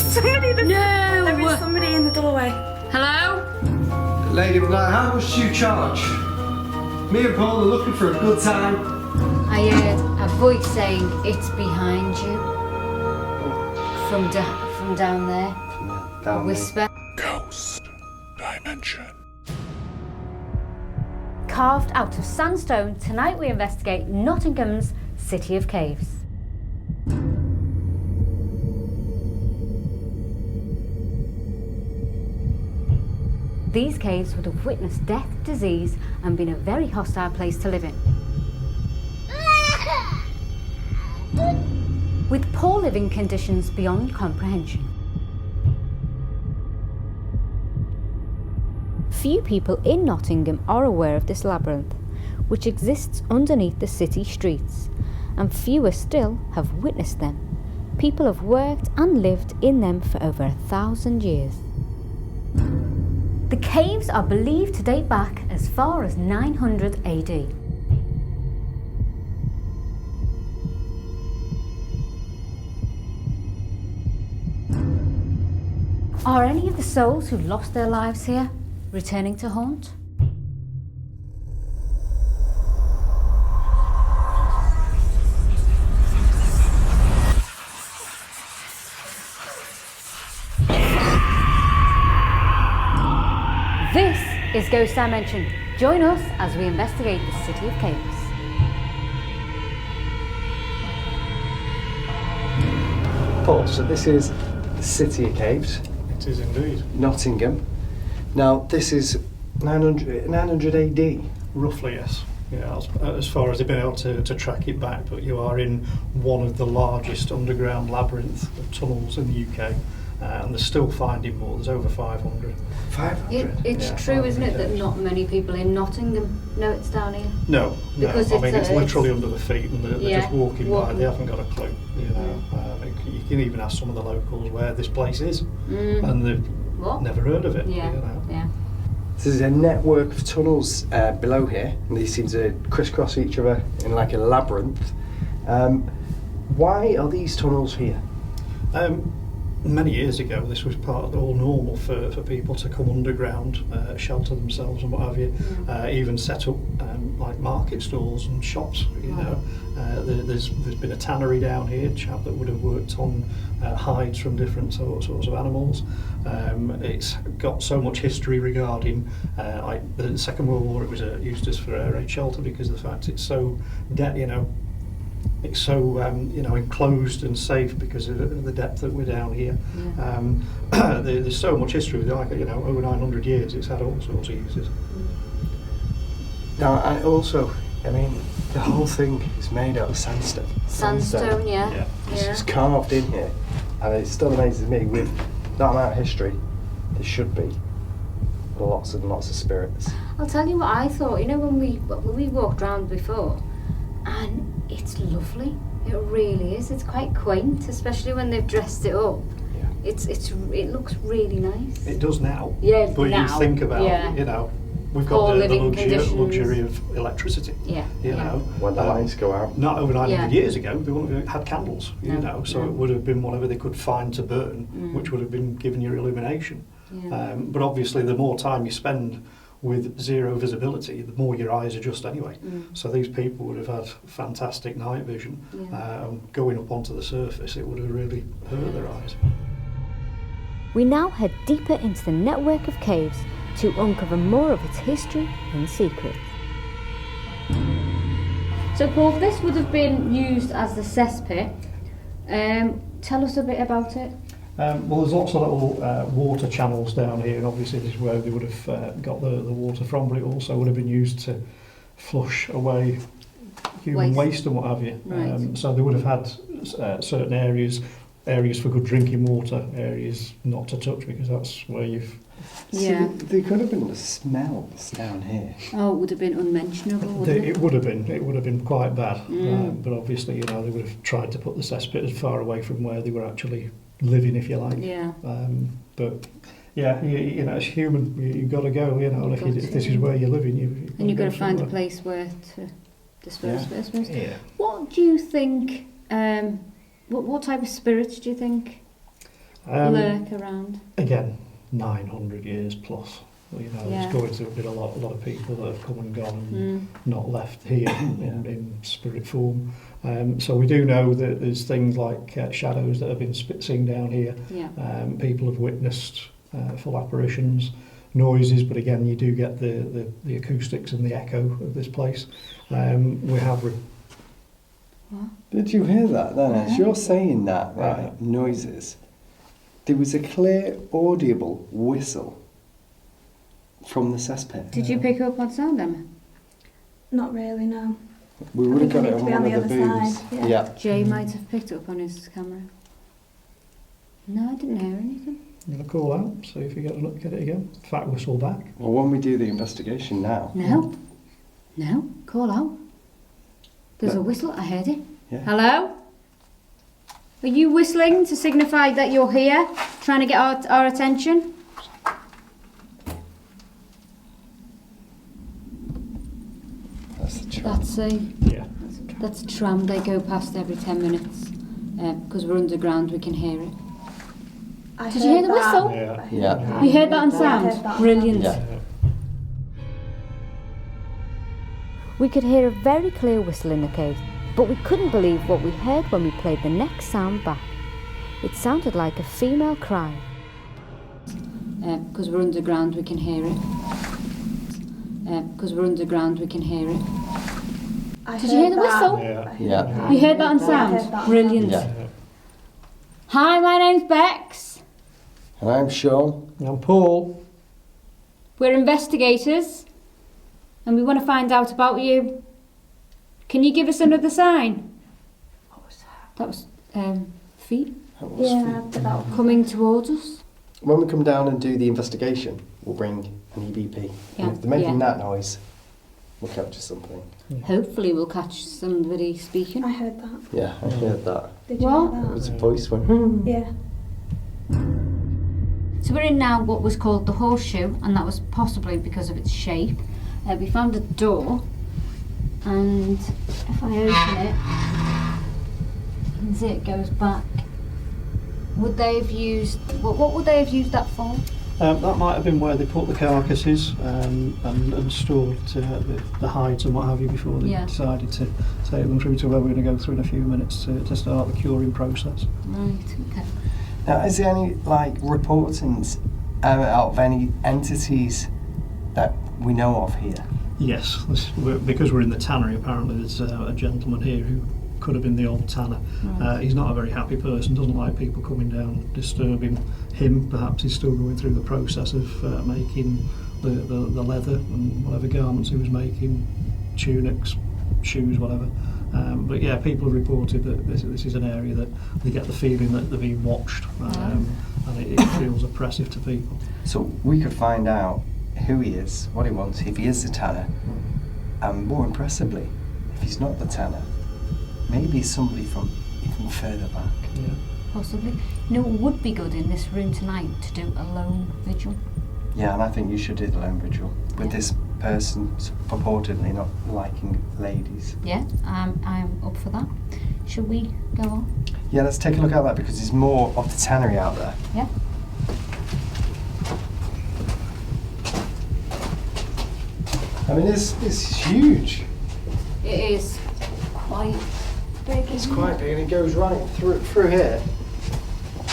somebody. No. There is somebody in the doorway. Hello? Lady with like, how much do you charge? Me and Paul are looking for a good time. I heard a voice saying it's behind you. From down there. Down A whisper. Ghost Dimension. Carved out of sandstone, tonight we investigate Nottingham's City of Caves. These caves would have witnessed death, disease, and been a very hostile place to live in. With poor living conditions beyond comprehension. Few people in Nottingham are aware of this labyrinth, which exists underneath the city streets, and fewer still have witnessed them. People have worked and lived in them for over 1,000 years. The caves are believed to date back as far as 900 AD. Are any of the souls who lost their lives here returning to haunt? This is Ghost Dimension. Join us as we investigate the City of Caves. Paul, so this is the City of Caves. It is indeed. Nottingham. Now, this is 900 AD. Roughly, yes. Yeah, as far as they've been able to track it back, but you are in one of the largest underground labyrinth of tunnels in the UK, and they're still finding more. There's over 500. 500? It's Yeah, true, isn't it, 500 that not many people in Nottingham know it's down here? No, Because I mean, it's it's literally under the feet, and they're Yeah, just walking by. walking. They haven't got a clue, you know. You can even ask some of the locals where this place is, and they've What? never heard of it. Yeah, You know. yeah. So there's a network of tunnels below here, and these seem to crisscross each other in like a labyrinth. Why are these tunnels here? Many years ago, this was part of all normal for people to come underground, shelter themselves and what have you, even set up like market stalls and shops, you know. There's been a tannery down here, a chap that would have worked on hides from different sorts of animals. It's got so much history regarding like the Second World War. It was used as for air raid shelter because of the fact it's so it's so enclosed and safe because of the depth that we're down here. There's so much history with it, like, over 900 years it's had all sorts of uses. Now, I mean, the whole thing is made out of sandstone. Sandstone, yeah. It's carved in here, and it still amazes me with that amount of history. There should be lots and lots of spirits. I'll tell you what I thought. You know, when we walked round before, and it's lovely. It really is. It's quite quaint, especially when they've dressed it up. Yeah. It looks really nice. It does now. Yeah, but now. you think about, we've Poor got the living conditions. luxury of electricity. Yeah. You know, When the lights go out. not over 900 Yeah. years ago, they wouldn't have had candles. So No. it would have been whatever they could find to burn, which would have been giving you illumination. Yeah. But obviously, the more time you spend with zero visibility, the more your eyes adjust anyway. So these people would have had fantastic night vision. Going up onto the surface, it would have really hurt their eyes. We now head deeper into the network of caves to uncover more of its history and secrets. So Paul, this would have been used as the cesspit. Tell us a bit about it. Well, there's lots of little water channels down here, and obviously this is where they would have got the water from, but it also would have been used to flush away human waste and what have you. Right. So they would have had certain areas for good drinking water, areas not to touch, because that's where you've... Yeah. So there could have been the smells down here. Oh, it would have been unmentionable, wouldn't it? It would have been quite bad, but obviously, they would have tried to put the cesspit as far away from where they were actually living, if you like. Yeah. But yeah, as human, you've got to go. If this is where you're living, you've got to find a somewhere. place where to dispose of it, I suppose. Yeah. What do you think? What type of spirits do you think lurk around? Again, 900 years plus. You know, Yeah. it's going to have been a lot of people that have come and gone and not left here in spirit form. So we do know that there's things like shadows that have been seen down here. Yeah. People have witnessed full apparitions, noises, but again, you do get the acoustics and the echo of this place. We have... Did you hear that then? As you're saying that, right, noises, there was a clear, audible whistle from the cesspit. Did you pick up on sound, Emma? Not really, no. We would have think got I it need on to be one on of the the other booms. side, yeah. Jay might have picked it up on his camera. No, I didn't hear anything. I'm going to call out, see if you get it again. Fat whistle back. Well, when we do the investigation now. No, call out. There's No. a whistle, I heard it. Yeah. Hello? Are you whistling to signify that you're here, trying to get our attention? That's the tram. Yeah. That's a tram. They go past every 10 minutes. Because we're underground, we can hear it. I Did you hear heard the whistle? Yeah. I heard Yeah. that. You heard that on Yeah, I sound? heard that on Brilliant. Yeah. We could hear a very clear whistle in the cave, but we couldn't believe what we heard when we played the next sound back. It sounded like a female cry. Because we're underground, we can hear it. Because we're underground, we can hear it. I Did you hear heard the that. whistle? Yeah. I heard Yeah. that. You heard that on Yeah, I sound? heard that on Brilliant. Yeah. Hi, my name's Bex. And I'm Sean. I'm Paul. We're investigators, and we want to find out about you. Can you give us another sign? What was that? That was feet That was Yeah, feet. but that was coming towards us. When we come down and do the investigation, we'll bring an EVP. Yeah, And if they're making yeah. that noise, we'll capture something. Hopefully, we'll catch somebody speaking. I heard that. Yeah, I heard that. Did you What? hear It that? was a voice went. Yeah. So we're in now what was called the horseshoe, and that was possibly because of its shape. We found a door, and if I open it, you can see it goes back. Would they have used what would they have used that for? That might have been where they put the carcasses and stored the hides and what have you before they Yeah. decided to take them through to where we're going to go through in a few minutes to start the curing process. Right. Okay. Now, is there any reportings of any entities that we know of here? Yes, because we're in the tannery, apparently there's a gentleman here who could have been the old tanner. Right. He's not a very happy person, doesn't like people coming down, disturbing him. Perhaps he's still going through the process of making the leather and whatever garments he was making, tunics, shoes, whatever. But yeah, people have reported that this is an area that they get the feeling that they're being watched, and it feels oppressive to people. So we could find out who he is, what he wants, if he is the tanner, and more impressively, if he's not the tanner, maybe somebody from even further back. Yeah. Possibly. You know, it would be good in this room tonight to do a lone vigil. Yeah, and I think you should do the lone vigil with Yeah. this person purportedly not liking ladies. Yeah, I'm up for that. Should we go on? Yeah, let's take a look at that because there's more of the tannery out there. Yeah. I mean, it's huge. It is quite big. It's isn't quite it? big and it goes right through here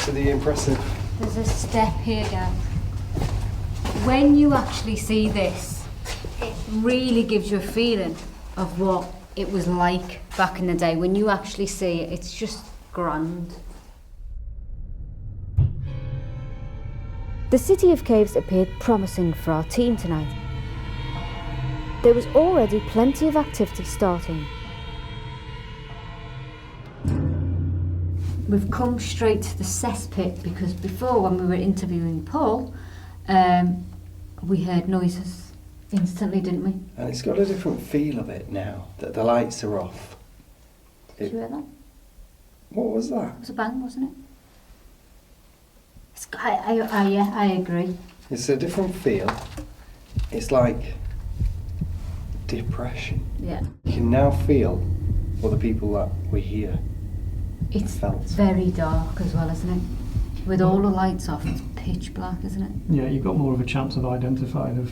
to the impressive. There's a step here, guys. When you actually see this, it really gives you a feeling of what it was like back in the day. When you actually see it, it's just grand. The City of Caves appeared promising for our team tonight. There was already plenty of activity starting. We've come straight to the cesspit because before, when we were interviewing Paul, we heard noises instantly, didn't we? And it's got a different feel of it now that the lights are off. Did you hear that? What was that? It was a bang, wasn't it? Yeah, I agree. It's a different feel. It's like depression. Yeah. You can now feel what the people that were here It's felt. very dark as well, isn't it? With all the lights off, it's pitch black, isn't it? Yeah, you've got more of a chance of identifying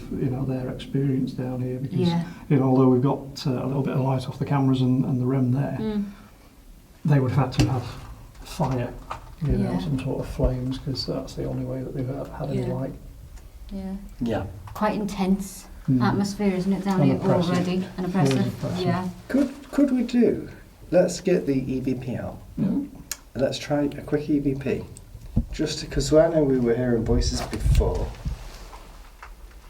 their experience down here because Yeah. although we've got a little bit of light off the cameras and the REM there, they would have had to have fire, Yeah. some sort of flames, because that's the only way that they've had any Yeah. light. Yeah. Yeah. Quite intense Mm. atmosphere, isn't it, down And here oppressive. already? And oppressive. Very oppressive. Yeah. Could we do? Let's get the EVP out. Mhm. Let's try a quick EVP. Just because I know we were hearing voices before.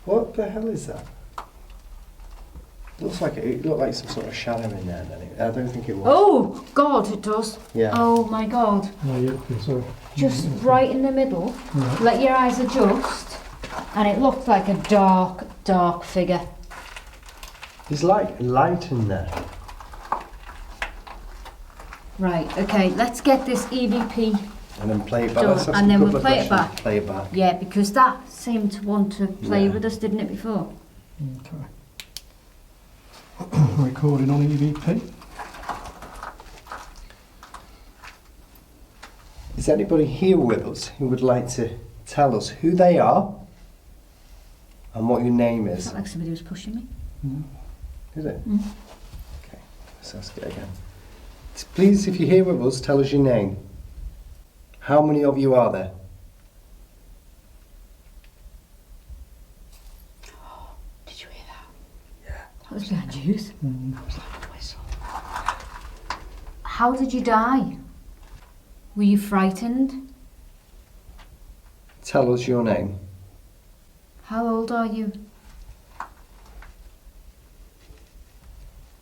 What the hell is that? It looked like some sort of shadow in there. I don't think it was. Oh, God, it does. Yeah. Oh, my God. No, yeah, so Just right in the middle. Right. Let your eyes adjust. And it looked like a dark, dark figure. There's like light in there. Right, okay, let's get this EVP. And then play it back. Done. Let's ask And a then couple we'll of play it questions. back. Play it back. Yeah, because that seemed to want to play Yeah. with us, didn't it, before? Okay. Recording on EVP. Is anybody here with us who would like to tell us who they are and what your name It's is? not like somebody was pushing me. Is it? Mm. Okay, let's ask it again. Please, if you're here with us, tell us your name. How many of you are there? Did you hear that? Yeah. That was behind you. Mm. It was like a whistle. How did you die? Were you frightened? Tell us your name. How old are you?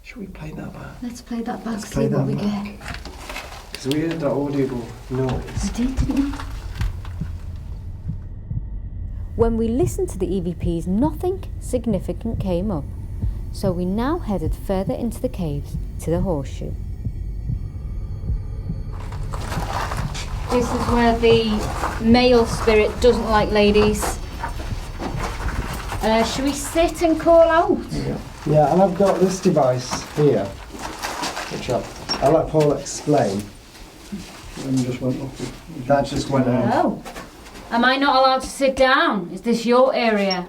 Should we play that back? Let's play that back, Let's see play what that we back. get. Because we heard that audible noise. We did, didn't we? When we listened to the EVPs, nothing significant came up, so we now headed further into the caves to the horseshoe. This is where the male spirit doesn't like ladies. Should we sit and call out? Yeah. Yeah, and I've got this device here, which I'll let Paul explain. And just went off. That just went out. Oh. Am I not allowed to sit down? Is this your area?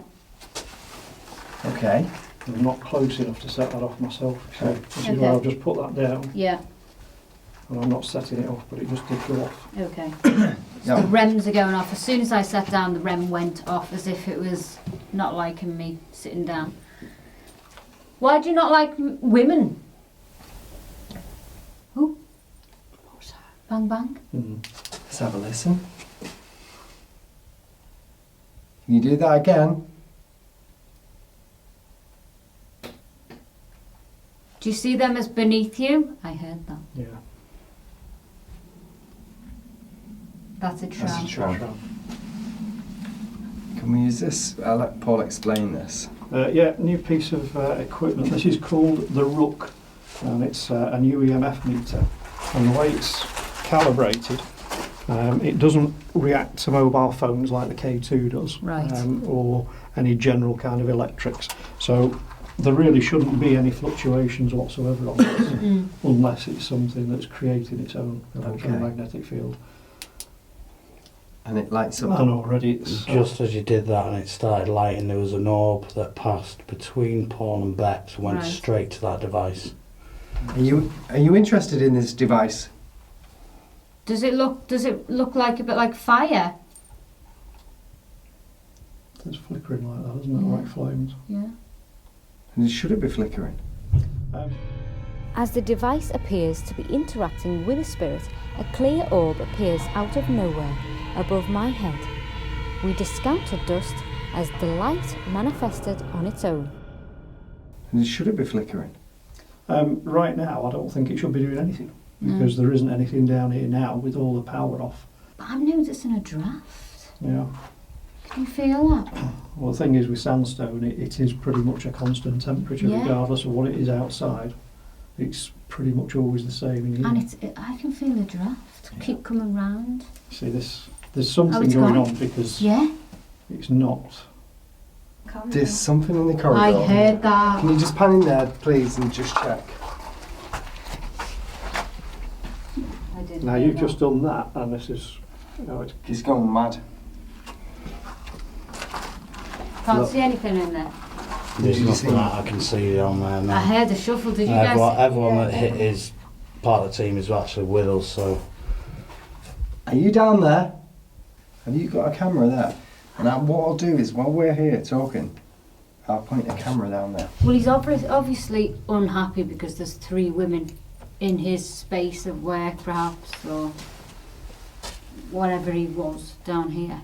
Okay. I'm not close enough to set that off myself, so this is Okay. why I've just put that down. Yeah. And I'm not setting it off, but it just did go off. Okay. Yeah. The REMs are going off. As soon as I sat down, the REM went off as if it was not liking me sitting down. Why do you not like women? Oh. What was that? Bang bang? Mm. Let's have a listen. Can you do that again? Do you see them as beneath you? I heard that. Yeah. That's a tram. That's a tram. Can we use this? I'll let Paul explain this. Yeah, new piece of equipment. This is called the Rook, and it's a new EMF meter. And the way it's calibrated, it doesn't react to mobile phones like the K2 does, Right. or any general kind of electrics. So there really shouldn't be any fluctuations whatsoever on this, unless it's something that's created its own electromagnetic field. And it lights up. And already it's Just as you did that and it started lighting, there was an orb that passed between Paul and Bex, went Right. straight to that device. Are you interested in this device? Does it look like a bit like fire? it's flickering like that, isn't it? Yeah. Like flames. Yeah. And should it be flickering? As the device appears to be interacting with a spirit, a clear orb appears out of nowhere above my head. We discounted dust as the light manifested on its own. And should it be flickering? Right now, I don't think it should be doing anything, because there isn't anything down here now with all the power off. But I'm noticing a draft. Yeah. Can you feel that? Well, the thing is with sandstone, it is pretty much a constant temperature, Yeah. regardless of what it is outside. It's pretty much always the same in here. And I can feel the draft keep coming round. See, there's something it's going gone. on because Yeah. it's not. There's something in the corridor. I heard that. Can you just pan in there, please, and just check? I did Now hear you've that. just done that, and this is He's gone mad. Can't Look. see anything in there. There's you nothing see? that I can see on there I now. heard a shuffle. Did you guys? Everyone that hit is part of the team is actually with us, so Are you down there? Have you got a camera there? And what I'll do is, while we're here talking, I'll point a camera down there. Well, he's obviously unhappy because there's 3 women in his space of work, perhaps, or whatever he was down here.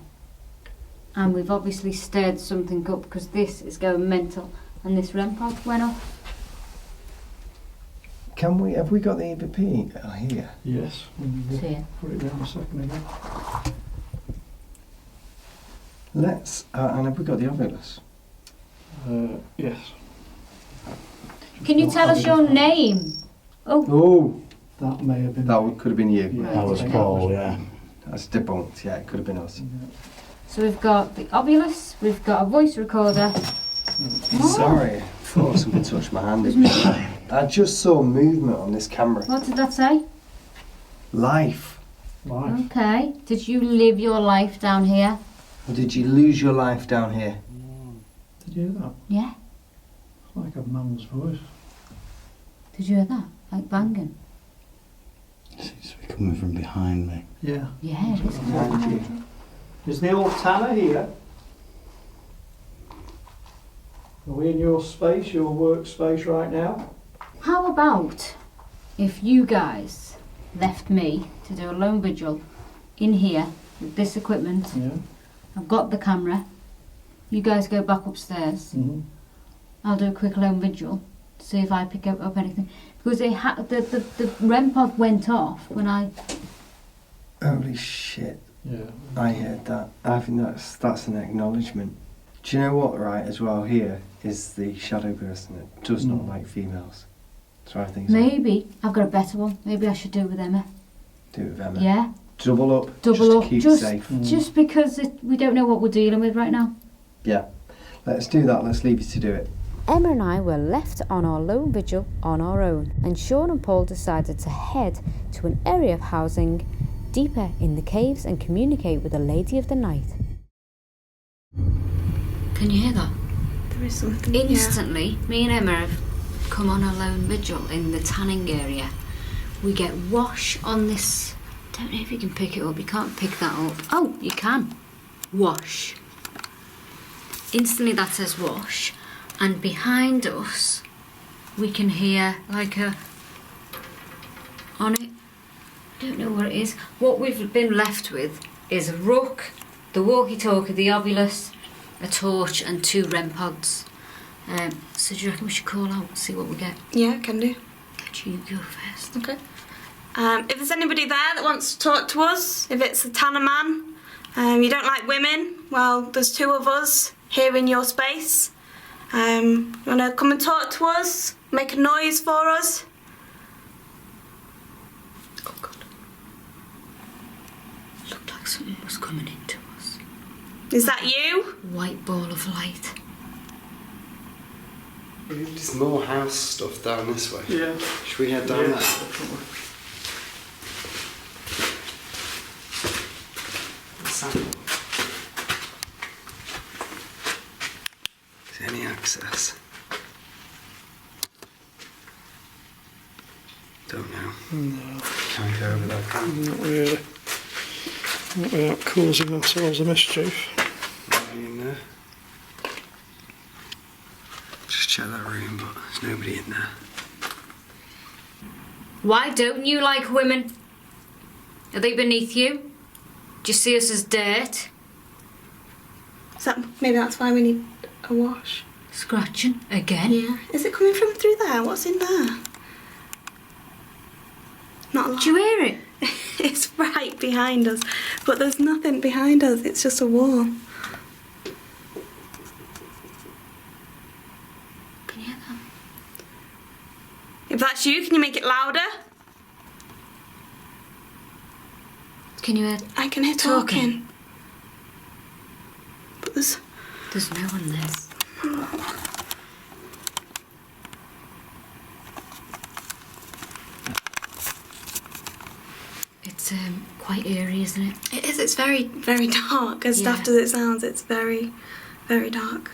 And we've obviously stirred something up because this is going mental, and this REM pod went off. Have we got the EVP here? Yes. So, yeah. Put it down a second again. Let's, and have we got the Ovilus? Yes. Can you tell us your name? Oh, That may have been. could have been you. Yeah. that was I think Paul, that yeah. That's debunked, yeah, it could have been us. So we've got the Ovilus, we've got a voice recorder. Sorry, I thought something touched my hand. I just saw movement on this camera. What did that say? Life. Life. Okay. Did you live your life down here? Or did you lose your life down here? Did you hear that? Yeah. It's like a man's voice. Did you hear that? Like banging? It seems to be coming from behind me. Yeah. Yeah, it is. Behind you. Is the old Tanner here? Are we in your space, your workspace right now? How about if you guys left me to do a lone vigil in here with this equipment? Yeah. I've got the camera. You guys go back upstairs. Mm-hmm. I'll do a quick lone vigil to see if I pick up anything. Because the REM pod went off when I... Holy shit, Yeah. I heard that. I think that's an acknowledgement. Do you know what, right, as well, here is the shadow person that does not like females. So I think so. Maybe. I've got a better one. Maybe I should do it with Emma. Do it with Emma. Yeah? Double up. Double just up. To keep Just- safe. Just because we don't know what we're dealing with right now. Yeah. Let's do that. Let's leave you to do it. Emma and I were left on our lone vigil on our own, and Sean and Paul decided to head to an area of housing deeper in the caves and communicate with the Lady of the Night. Can you hear that? There is something. Instantly, me and Emma have come on a lone vigil in the tanning area. We get wash on this. Don't know if you can pick it up. You can't pick that up. Oh, you can. Wash. Instantly that says wash. And behind us, we can hear like a... on it. Don't know what it is. What we've been left with is a rook, the walkie-talkie, the Ovilus, a torch and 2 REM pods. So do you reckon we should call out and see what we get? Yeah, can do. You go first. Okay. If there's anybody there that wants to talk to us, if it's a Tanner man, you don't like women, well, there's 2 of us here in your space. You want to come and talk to us, make a noise for us? Oh God. Looked like something was coming into us. Is that you? White ball of light. There's more house stuff down this way. Yeah. Should we head down there? What's that? Is there any access? Don't know. No, Can't go over there. not really. Not without causing themselves a mischief. Nobody in there. Just check that room, but there's nobody in there. Why don't you like women? Are they beneath you? Do you see us as dirt? Maybe that's why we need a wash. Scratching again? Yeah. Is it coming from through there? What's in there? Not a lot. Do you hear it? It's right behind us, but there's nothing behind us. It's just a wall. Can you hear that? If that's you, can you make it louder? Can you hear? I can hear talking. But there's... There's no one there. It quite eerie, isn't it? It is, it's very, very dark. As Yeah. daft as it sounds, it's very, very dark.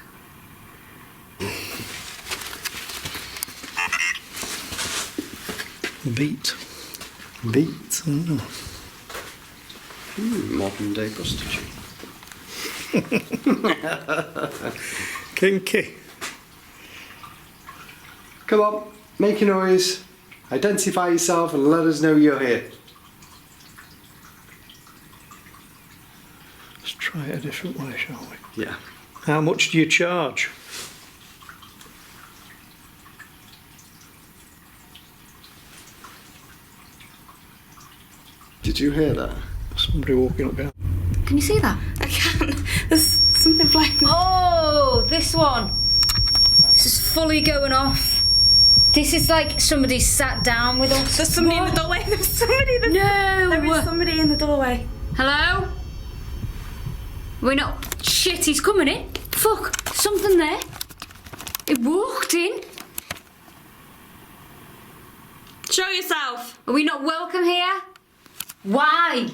Beat. Beat. Mm. Modern day prostitute. Kinky. Come on, make a noise. Identify yourself and let us know you're here. Let's try it a different way, shall we? Yeah. How much do you charge? Did you hear that? Somebody walking up behind. Can you see that? I can't. There's something flying. Oh, this one. This is fully going off. This is like somebody sat down with us. There's somebody in the doorway. There's somebody in the No! There is somebody in the doorway. Hello? We're not. Shit, he's coming in. Fuck, something there. It walked in. Show yourself. Are we not welcome here? Why?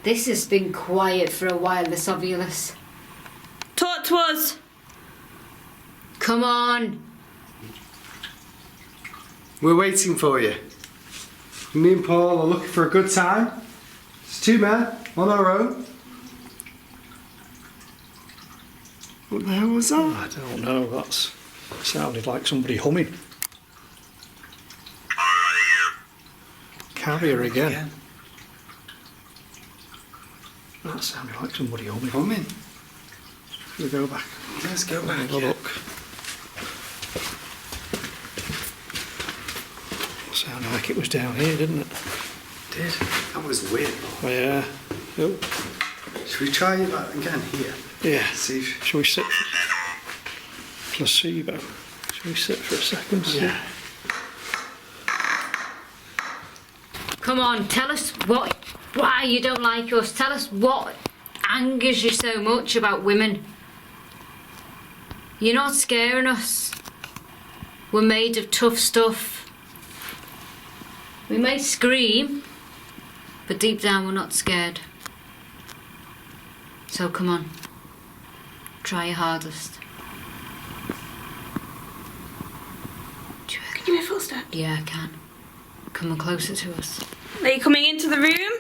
This has been quiet for a while, this Ovulus. Talk to us. Come on. We're waiting for you. Me and Paul are looking for a good time. It's two men on our own. What the hell was that? I don't know, that's sounded like somebody humming. Carrier again. That sounded like somebody humming. Humming. We go back. Let's go back. Have a look. Sounded like it was down here, didn't it? Did? That was weird. Oh, yeah. Oh, Should we try that again here? yeah. See if... Shall we sit? Placebo. Shall we sit for a second? Yeah. Come on, tell us why you don't like us. Tell us what angers you so much about women. You're not scaring us. We're made of tough stuff. We may scream, but deep down we're not scared. So come on, try your hardest. Can you hear footsteps? Yeah, I can. Come on closer to us. Are you coming into the room?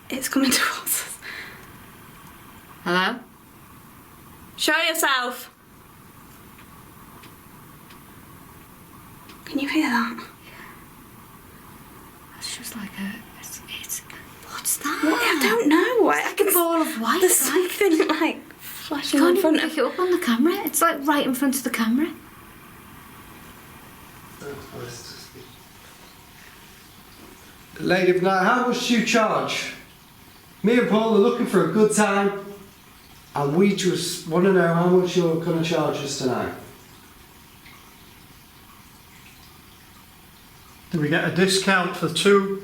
It's coming towards us. Hello? Show yourself. Can you hear that? It's just like it's what's that? What? I don't know. I can ball of white. There's something like You flashing can't in even front pick of. it up on the camera. It's like right in front of the camera. Lady of Night, how much do you charge? Me and Paul are looking for a good time, and we just want to know how much you're going to charge us tonight. Do we get a discount for two?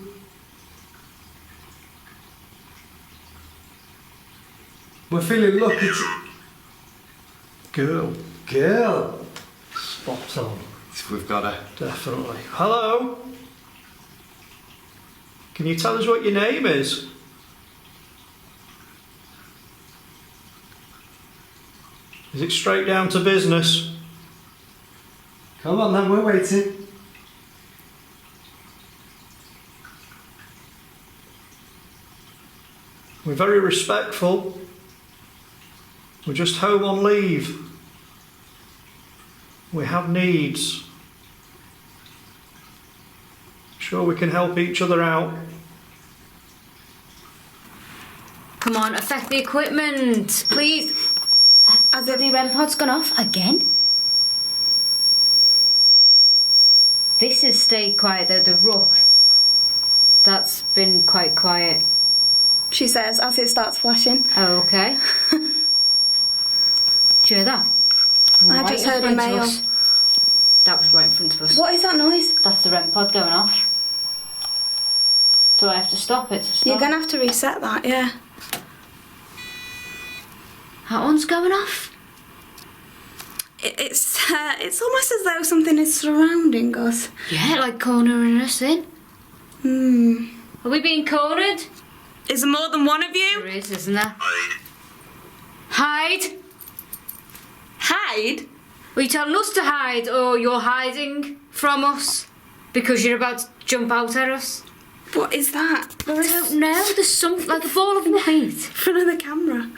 We're feeling lucky to... Girl. Girl! Spot on. We've got her. Definitely. Hello? Can you tell us what your name is? Is it straight down to business? Come on then, we're waiting. We're very respectful. We're just home on leave. We have needs. Sure we can help each other out. Come on, affect the equipment, please. As The if REM pod's gone off again. This has stayed quiet though, the rook. That's been quite quiet. she says as it starts flashing. Oh, okay. Do you hear that? I just in heard a front of male. us. That was right in front of us. What is that noise? That's the REM pod going off. Do I have to stop it? You're gonna have to reset that, yeah. That one's going off. It's almost as though something is surrounding us. Yeah, like cornering us in. Are we being cornered? Is there more than one of you? There is, isn't there? Hide! Hide? Are you telling us to hide, or you're hiding from us because you're about to jump out at us? What is that? I don't know. There's something like a ball of white. In front of the camera.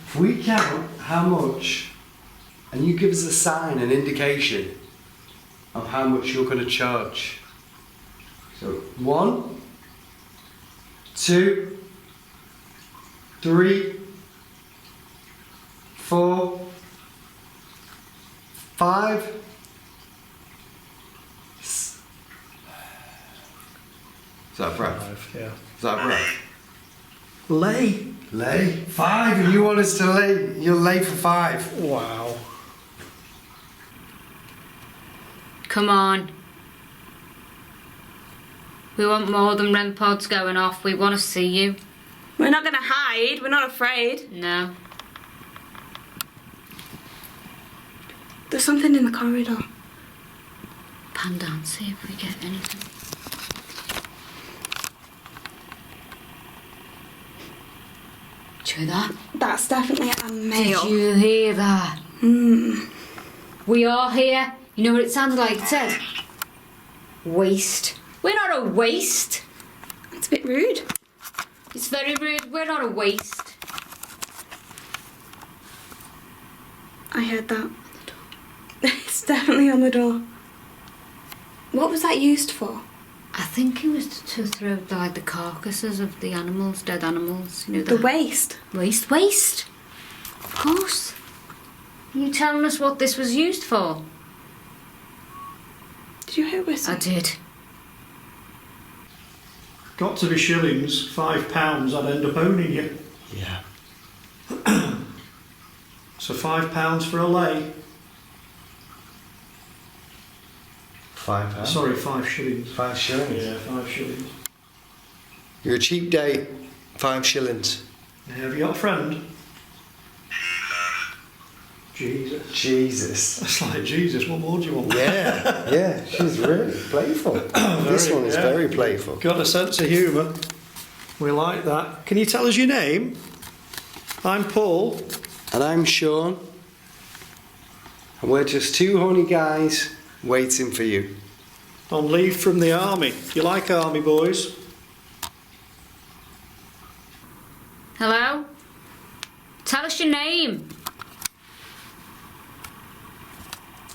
If we count how much, and you give us a sign, an indication of how much you're going to charge. So 1, 2, 3, 4, 5. Is that a breath? Yeah. Is that a breath? Lay. Lay. 5, and you want us to lay. You'll lay for 5. Wow. Come on. We want more than REM pods going off. We want to see you. We're not going to hide. We're not afraid. No. There's something in the corridor. Pan down, see if we get anything. Did you hear that? That's definitely a male. Did you hear that? We are here. You know what it sounded like? It said, waste. We're not a waste. It's a bit rude. It's very rude. We're not a waste. I heard that. It's definitely on the door. What was that used for? I think it was to throw the carcasses of the animals, dead animals. You know, The waste. Waste. Of course. Are you telling us what this was used for? Did you hear a whistle? I did. Got to be shillings, £5, I'd end up owning you. Yeah. So £5 for a lay. £5. Sorry, 5 shillings. 5 shillings. Yeah, 5 shillings. You're a cheap date. 5 shillings. Yeah, have you got a friend? Jesus. Jesus. That's like, Jesus, what more do you want? Yeah, yeah. She's really playful. This one is very playful. Got a sense of humour. We like that. Can you tell us your name? I'm Paul. And I'm Sean. And we're just 2 horny guys waiting for you. On leave from the army. You like army boys? Hello? Tell us your name.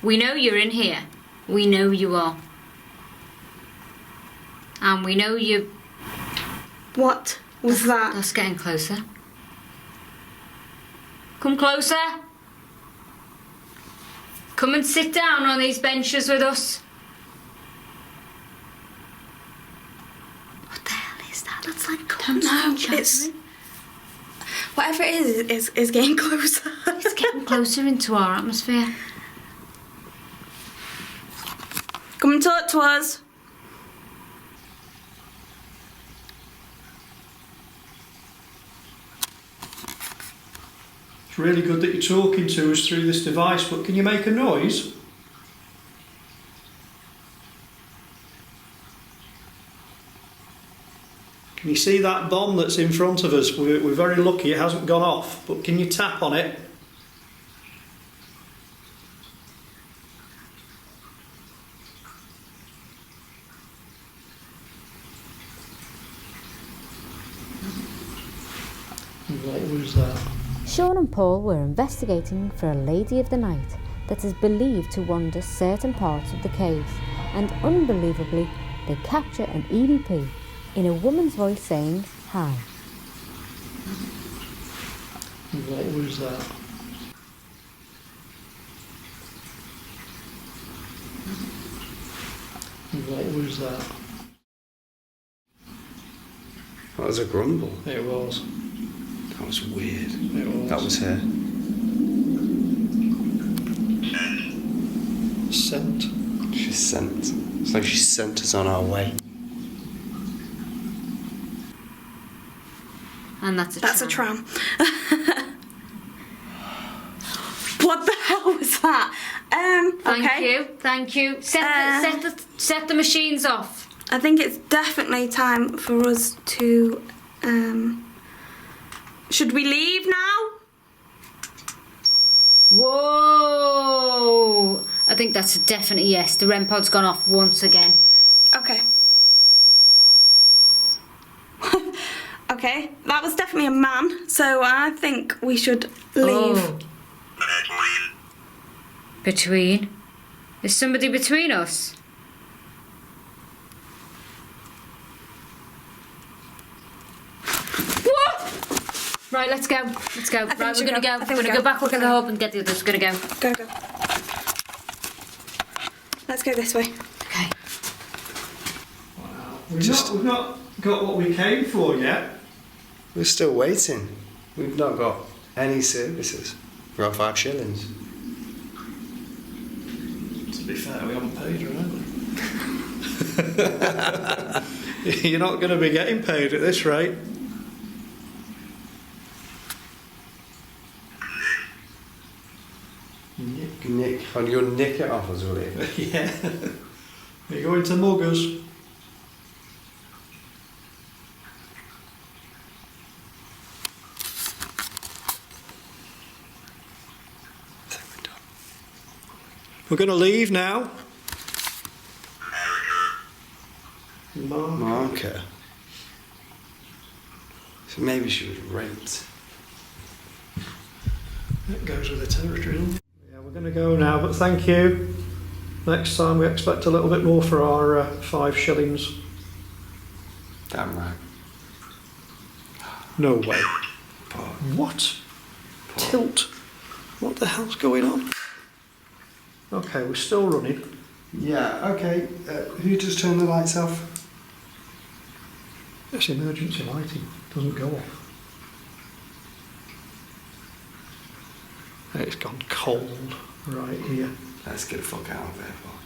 We know you're in here. We know you are. And we know you... What was that? That's getting closer. Come closer. Come and sit down on these benches with us. What the hell is that? That's like No, it's... Whatever it is getting closer. It's getting closer into our atmosphere. Come and talk to us. It's really good that you're talking to us through this device, but can you make a noise? Can you see that bomb that's in front of us? We're very lucky it hasn't gone off, but can you tap on it? What was that? Sean and Paul were investigating for a lady of the night that is believed to wander certain parts of the caves, and unbelievably, they capture an EVP in a woman's voice saying hi. What was that? What was that? That was a grumble. It was. That was weird. It was. That was her. Scent. She's sent. It's like she sent us on our way. And that's a That's a tram. What the hell was that? Okay. Thank you. Set the machines off. I think it's definitely time for us to. Should we leave now? Whoa! I think that's a definite yes. The REM pod's gone off once again. Okay. Okay, that was definitely a man, so I think we should leave. Oh. Between? Is somebody between us? What? Right, let's go. Let's go. think Right, we we're should gonna go. go. I think We're we gonna go. go back, look at the hub and get the others. We're gonna go. Go. Let's go this way. Okay. We've not got what we came for yet. We're still waiting. We've not got any services for our 5 shillings. To be fair, we haven't paid her either. You're not going to be getting paid at this rate. Nick, and you'll nick it off us, will you? Yeah. You're going to muggers. We're going to leave now. Marker. So maybe she would rent. That goes with the territory, doesn't it? Yeah, we're going to go now, but thank you. Next time we expect a little bit more for our 5 shillings. Damn right. No way. What? Tilt. What the hell's going on? Okay, we're still running. Yeah, okay. Who just turned the lights off? This emergency lighting doesn't go off. It's gone cold right here. Let's get the fuck out of there, boy.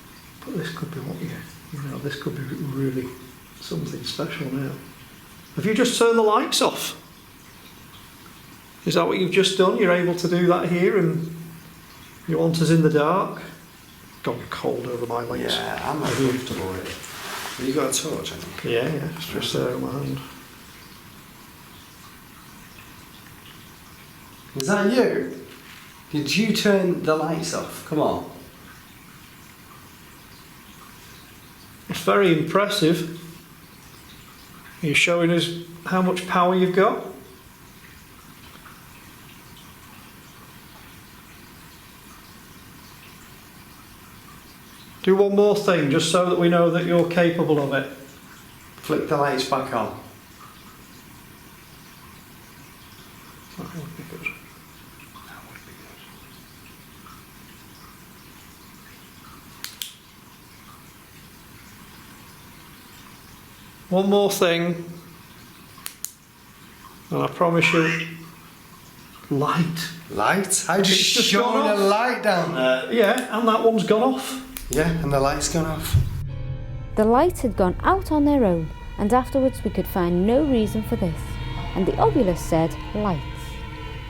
But this could be what you know, this could be really something special now. Have you just turned the lights off? Is that what you've just done? You're able to do that here and you want us in the dark? Gone cold over my legs. Yeah, I'm not comfortable with it. Have you got a torch, I think? Yeah, it's just there in my hand. Is that you? Did you turn the lights off? Come on. It's very impressive. You're showing us how much power you've got. Do one more thing, just so that we know that you're capable of it. Flick the lights back on. That would be good. That would be good. One more thing, and I promise you, light. Light? I It's just just shone gone a off. light down there. Yeah, and that one's gone off. Yeah, and the light's gone off. The lights had gone out on their own, and afterwards we could find no reason for this, and the obulus said lights.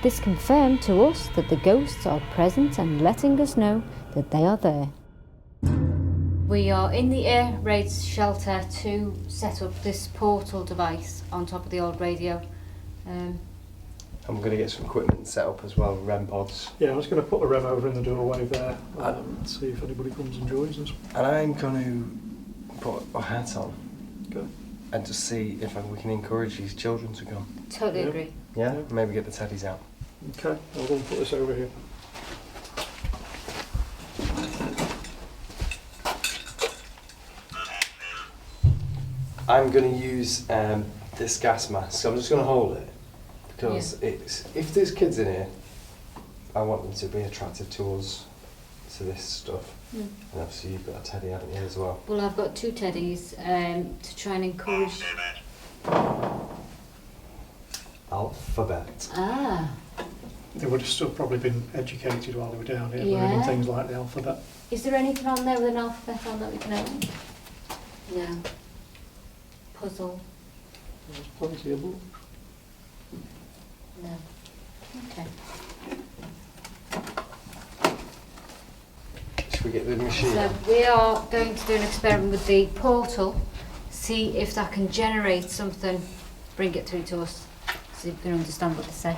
This confirmed to us that the ghosts are present and letting us know that they are there. We are in the air raid shelter to set up this portal device on top of the old radio. I'm going to get some equipment set up as well, REM pods. Yeah, I was going to put a rev over in the doorway there, see if anybody comes and joins us. And I'm going to put a hat on. Good. And just see if we can encourage these children to come. Totally Yeah. agree. Yeah? Yeah. Maybe get the teddies out. Okay, I'll go and put this over here. I'm going to use this gas mask. I'm just going to hold it because if there's kids in here, I want them to be attracted to us, to this stuff. And obviously you've got a teddy, haven't you, as well? Well, I've got 2 teddies to try and encourage. Alphabet. Ah, They would have still probably been educated while they were down here, Yeah. learning things like the alphabet. is there anything on there with an alphabet on that we can open? No. Puzzle? There's plenty of them. No. Okay. we get the machine? So we are going to do an experiment with the portal, see if that can generate something, bring it through to us, see if we can understand what they say.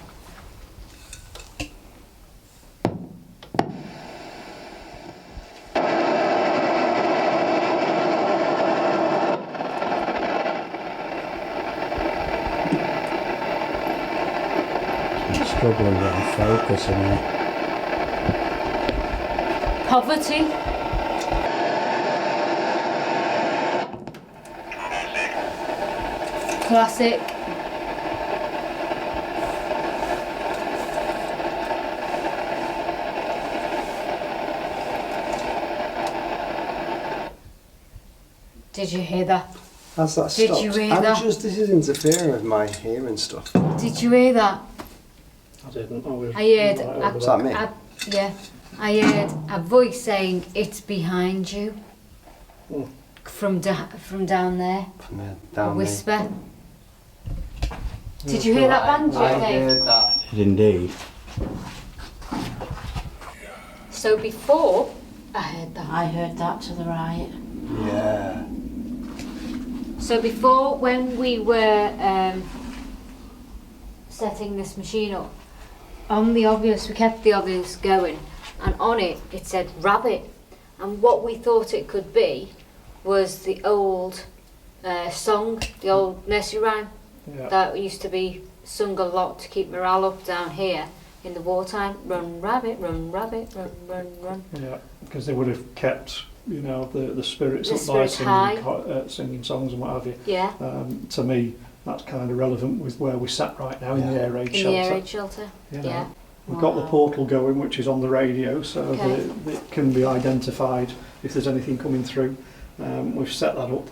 Struggling getting focus in it. Poverty. Classic. Did you hear that? Has that Did stopped? you hear that? This is interfering with my hearing stuff. Did you hear that? I didn't. I was I heard. right over Was that me? Yeah, I heard a voice saying, "It's behind you." Mm. From down there. From there, A down there. whisper. Did you hear that banjo I thing? heard that. Indeed. So before I heard that. I heard that to the right. Yeah. So before, when we were setting this machine up, on the obvious, we kept the obvious going, and on it said rabbit, and what we thought it could be was the old song, the old nursery rhyme Yeah. that used to be sung a lot to keep morale up down here in the wartime. Run rabbit, run, run. Yeah, because they would have kept, you know, the spirits The up by spirits high. singing songs and what have you. Yeah, To me, that's kind of relevant with where we sat right now in the air raid in shelter. the air raid shelter. You know. Yeah. We've got the portal going, which is on the radio, so Okay. that it can be identified if there's anything coming through. We've set that up.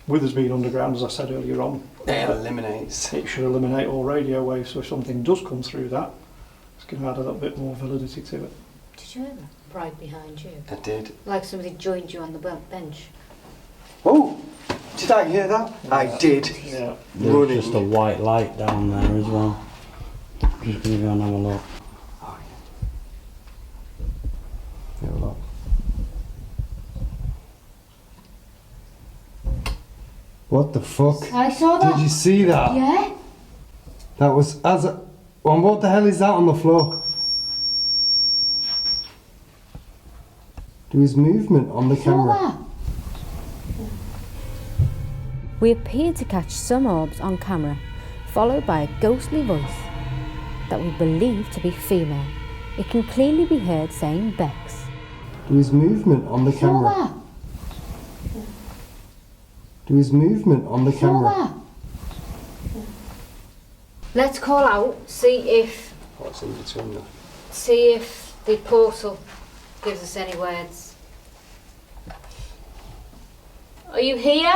With us being underground, as I said earlier on, It eliminates. it should eliminate all radio waves, so if something does come through that, it's going to add a little bit more validity to it. Did you hear that? Right behind you. I did. Like somebody joined you on the bench. Oh! Did I hear that? I did. Yeah. There's Running. just a white light down there as well. Just going to go and have a look. Oh, yeah. Yeah, look. What the fuck? I saw that. Did you see that? Yeah. That was as a... Well, what the hell is that on the floor? There was movement on the camera. Saw that. We appeared to catch some orbs on camera, followed by a ghostly voice that we believe to be female. It can clearly be heard saying Bex. There was movement on the Saw camera. that. There was movement on the Saw camera. that. Let's call out, see if What's in between them? the portal gives us any words. Are you here?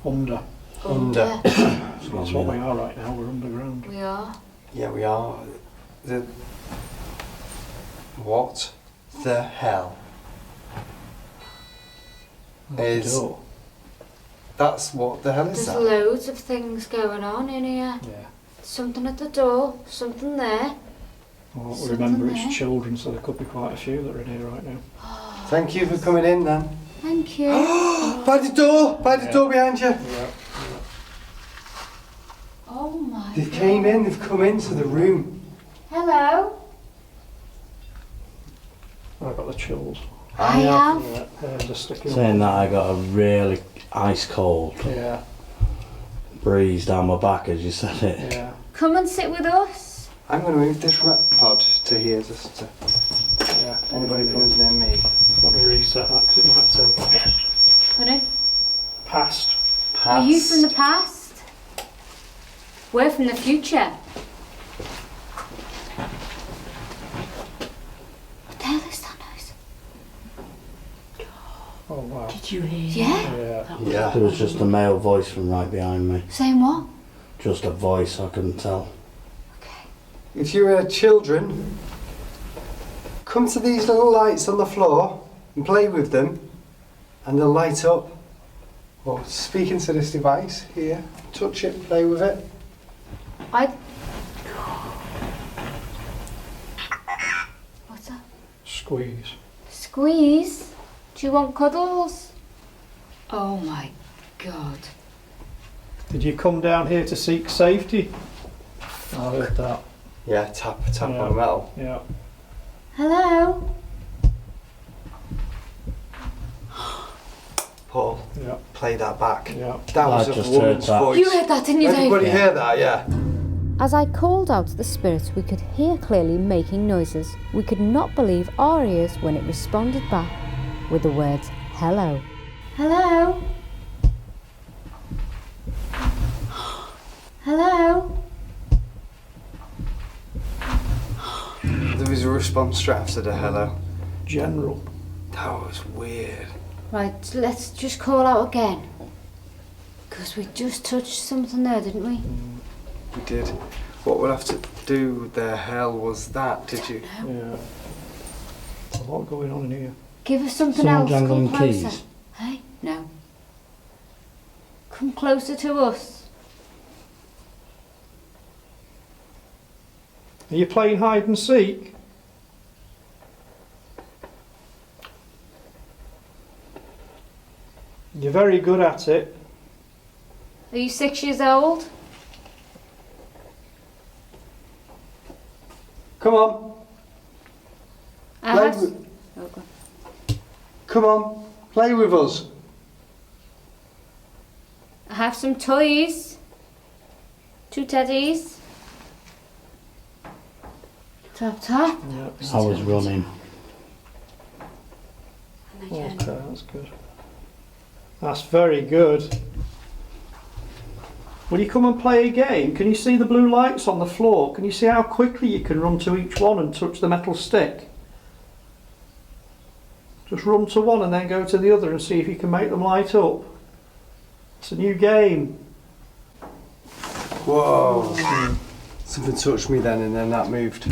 Under. Under. That's what we are right now, we're underground. We are. Yeah, we are. The... What the hell is... Door. That's what the hell is There's that? loads of things going on in here. Yeah. Something at the door, something there. Well, Something remember, there. it's children, so there could be quite a few that are in here right now. Thank you for coming in then. Thank you. By the door! By the Yeah. door behind you! Yeah. Oh my They God. came in, they've come into the room. Hello. I've got the chills. I have. Yeah, hairs are sticking Saying up. that, I got a really ice cold Yeah, breeze down my back as you said it. yeah. Come and sit with us. I'm going to move this pod to here just to... Yeah. Anybody comes near me. Let me reset that because it might take Honey, past. are you from the past? We're from the future. What the hell is that noise? Oh wow. Did you hear? Yeah? Yeah. Yeah. There was just a male voice from right behind me. Saying what? Just a voice, I couldn't tell. If you are children, come to these little lights on the floor and play with them and they'll light up. Or speak into this device here, touch it, play with it. Squeeze. Squeeze? Do you want cuddles? Oh my God. Did you come down here to seek safety? I heard that. Yeah, tap Yeah. on the metal. Yeah. Hello? Paul, Yeah. play that back. Yeah. That was I a just woman's heard that. voice. You heard that, didn't you, Dave? Everybody hear that? Yeah. As I called out to the spirit, we could hear clearly making noises. We could not believe our ears when it responded back with the words, hello. Hello? Hello? There was a response straight after the hello. General. That was weird. Right, let's just call out again. Because we just touched something there, didn't we? We did. What we'll have to do the hell was that, did you? Yeah. There's a lot going on in here. Give us something Someone else. jangling Come closer. keys. Hey? No. Come closer to us. Are you playing hide and seek? You're very good at it. Are you 6 years old? Come on. Play Alice? with, Okay. come on. Play with us. I have some toys. 2 teddies. Tap tap. Yeah. I was running. And Okay, again. that's good. That's very good. Will you come and play a game? Can you see the blue lights on the floor? Can you see how quickly you can run to each one and touch the metal stick? Just run to one and then go to the other and see if you can make them light up. It's a new game. Whoa. Something touched me then and then that moved.